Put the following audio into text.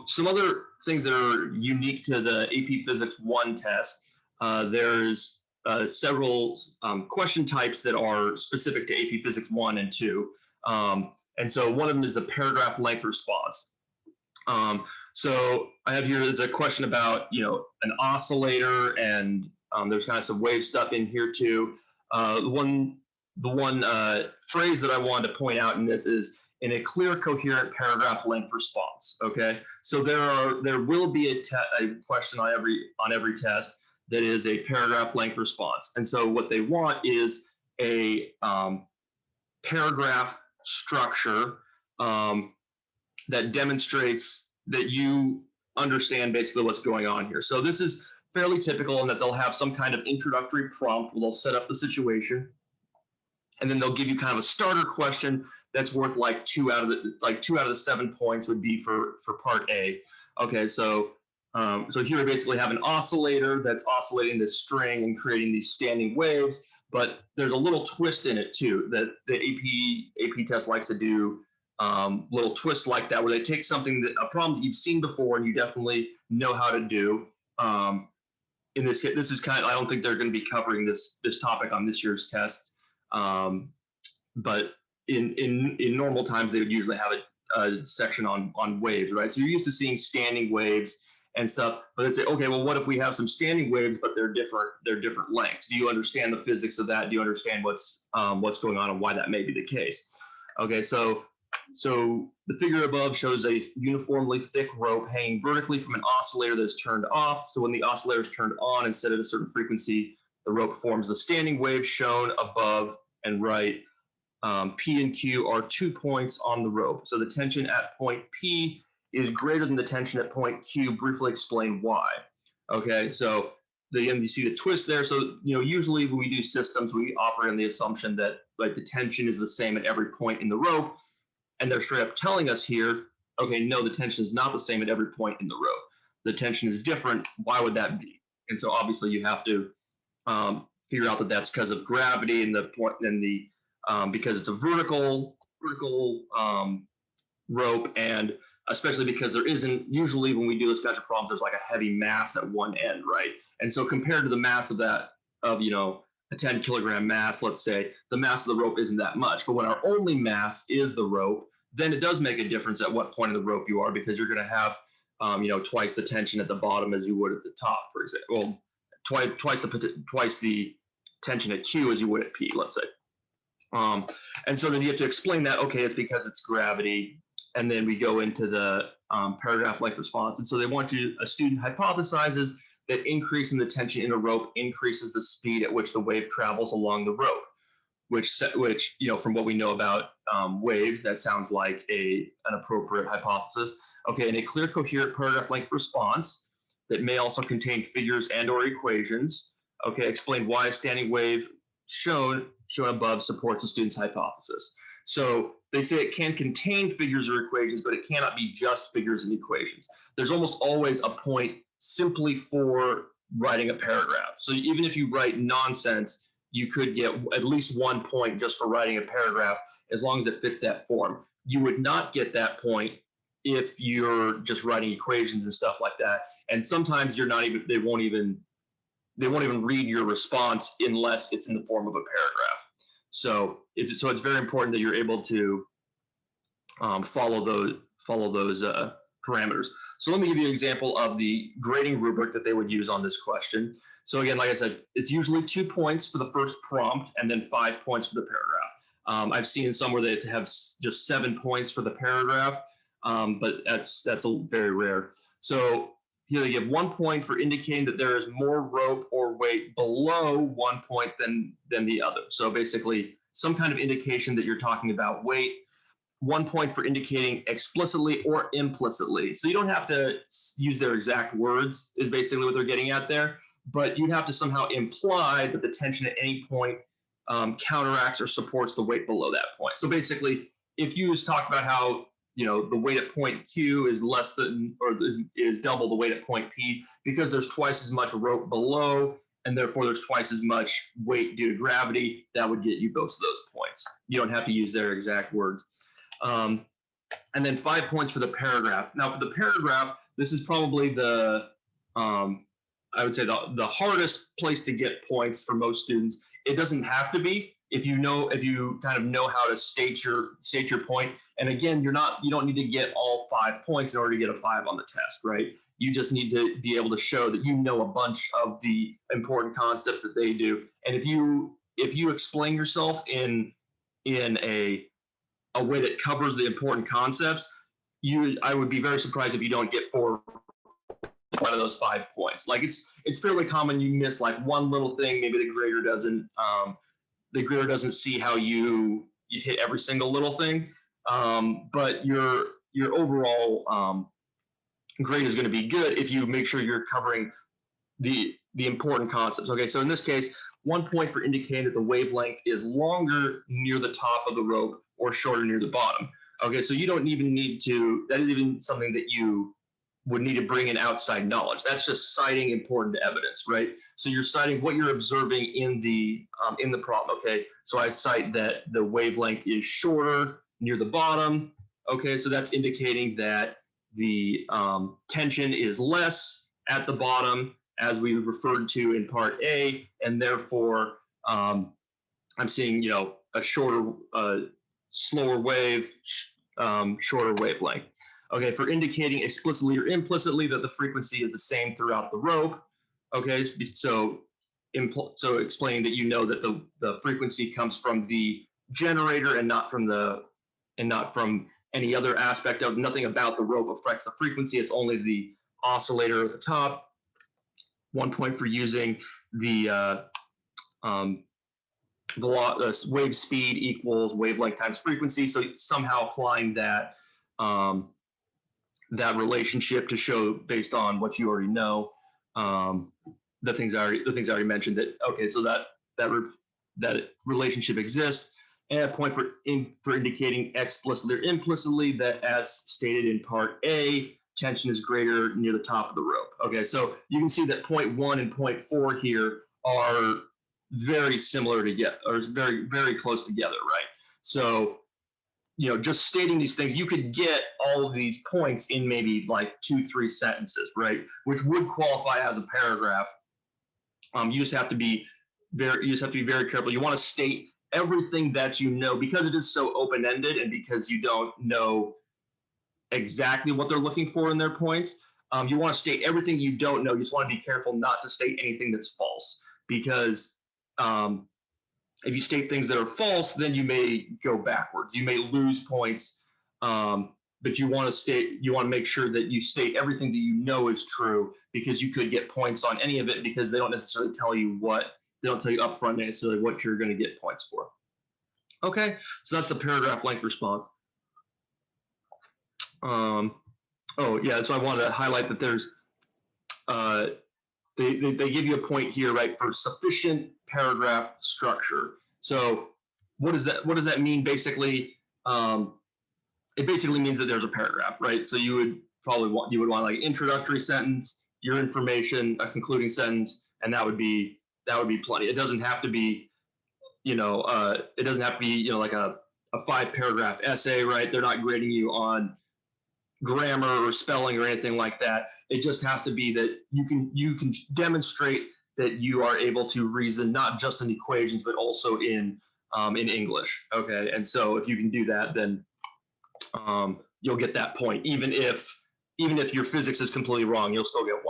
Some other things that are unique to the AP Physics 1 test, there's several question types that are specific to AP Physics 1 and 2. And so one of them is the paragraph length response. So I have here, there's a question about, an oscillator, and there's kind of some wave stuff in here too. The one phrase that I wanted to point out in this is in a clear, coherent paragraph length response. Okay, so there will be a question on every test that is a paragraph length response, and so what they want is a paragraph structure that demonstrates that you understand basically what's going on here. So this is fairly typical in that they'll have some kind of introductory prompt where they'll set up the situation, and then they'll give you kind of a starter question that's worth like 2 out of the 7 points would be for part A. Okay, so here we basically have an oscillator that's oscillating this string and creating these standing waves, but there's a little twist in it too that the AP test likes to do, little twists like that where they take a problem that you've seen before and you definitely know how to do. In this is kind of, I don't think they're going to be covering this topic on this year's test, but in normal times they would usually have a section on waves, right? So you're used to seeing standing waves and stuff, but they'd say, okay, well, what if we have some standing waves, but they're different lengths? Do you understand the physics of that? Do you understand what's going on and why that may be the case? Okay, so the figure above shows a uniformly thick rope hanging vertically from an oscillator that's turned off. So when the oscillator is turned on, instead of a certain frequency, the rope forms the standing wave shown above and right. P and Q are 2 points on the rope. So the tension at point P is greater than the tension at point Q. Briefly explain why. Okay, so you see the twist there. So usually when we do systems, we operate on the assumption that like the tension is the same at every point in the rope, and they're straight up telling us here, okay, no, the tension is not the same at every point in the rope. The tension is different. Why would that be? And so obviously you have to figure out that that's because of gravity and because it's a vertical rope, and especially because there isn't, usually when we do those kinds of problems, there's like a heavy mass at one end, right? And so compared to the mass of a 10 kilogram mass, let's say, the mass of the rope isn't that much. But when our only mass is the rope, then it does make a difference at what point of the rope you are, because you're going to have twice the tension at the bottom as you would at the top, for example. Well, twice the tension at Q as you would at P, let's say. And so then you have to explain that, okay, it's because it's gravity. And then we go into the paragraph length response. And so they want a student hypothesizes that increasing the tension in a rope increases the speed at which the wave travels along the rope, which from what we know about waves, that sounds like an appropriate hypothesis. Okay, in a clear, coherent paragraph length response that may also contain figures and or equations, okay, explain why a standing wave shown above supports the student's hypothesis. So they say it can contain figures or equations, but it cannot be just figures and equations. There's almost always a point simply for writing a paragraph. So even if you write nonsense, you could get at least 1 point just for writing a paragraph, as long as it fits that form. You would not get that point if you're just writing equations and stuff like that. And sometimes they won't even read your response unless it's in the form of a paragraph. So it's very important that you're able to follow those parameters. So let me give you an example of the grading rubric that they would use on this question. So again, like I said, it's usually 2 points for the first prompt and then 5 points for the paragraph. I've seen some where they have just 7 points for the paragraph, but that's very rare. So here they give 1 point for indicating that there is more rope or weight below 1 point than the other. So basically some kind of indication that you're talking about weight. 1 point for indicating explicitly or implicitly. So you don't have to use their exact words is basically what they're getting at there, but you have to somehow imply that the tension at any point counteracts or supports the weight below that point. So basically, if you just talk about how the weight at point Q is less than or is double the weight at point P because there's twice as much rope below, and therefore there's twice as much weight due to gravity, that would get you both of those points. You don't have to use their exact words. and then 5 points for the paragraph. Now for the paragraph, this is probably the I would say the hardest place to get points for most students. It doesn't have to be if you kind of know how to state your point. And again, you don't need to get all 5 points in order to get a 5 on the test, right? You just need to be able to show that you know a bunch of the important concepts that they do. And if you explain yourself in a way that covers the important concepts, I would be very surprised if you don't get 4 out of those 5 points. Like it's fairly common you miss like one little thing. Maybe the grader doesn't see how you hit every single little thing, but your overall grade is going to be good if you make sure you're covering the important concepts. Okay, so in this case, 1 point for indicating that the wavelength is longer near the top of the rope or shorter near the bottom. Okay, so you don't even need to, that isn't even something that you would need to bring in outside knowledge. That's just citing important evidence, right? So you're citing what you're observing in the problem. Okay, so I cite that the wavelength is shorter near the bottom. Okay, so that's indicating that the tension is less at the bottom, as we referred to in part A, and therefore I'm seeing, a shorter, slower wave, shorter wavelength. Okay, for indicating explicitly or implicitly that the frequency is the same throughout the rope. Okay, so explaining that you know that the frequency comes from the generator and not from any other aspect of, nothing about the rope affects the frequency. It's only the oscillator at the top. 1 point for using the wave speed equals wavelength times frequency. So somehow applying that that relationship to show based on what you already know, the things I already mentioned. That okay, so that relationship exists. And a point for indicating explicitly or implicitly that, as stated in part A, tension is greater near the top of the rope. Okay, so you can see that point 1 and point 4 here are very similar together, or very, very close together, right? So, just stating these things, you could get all of these points in maybe like 2-3 sentences, right? Which would qualify as a paragraph. You just have to be very careful. You want to state everything that you know, because it is so open-ended and because you don't know exactly what they're looking for in their points. You want to state everything you don't know. You just want to be careful not to state anything that's false, because if you state things that are false, then you may go backwards. You may lose points, but you want to make sure that you state everything that you know is true, because you could get points on any of it, because they don't necessarily tell you upfront necessarily what you're going to get points for. Okay, so that's the paragraph length response. So I wanted to highlight that there's they give you a point here, right, for sufficient paragraph structure. So what does that mean? Basically, it basically means that there's a paragraph, right? So you would want like introductory sentence, your information, a concluding sentence, and that would be plenty. It doesn't have to be, like a 5-paragraph essay, right? They're not grading you on grammar or spelling or anything like that. It just has to be that you can demonstrate that you are able to reason not just in equations but also in English. Okay, and so if you can do that, then you'll get that point. Even if your physics is completely wrong, you'll still get 1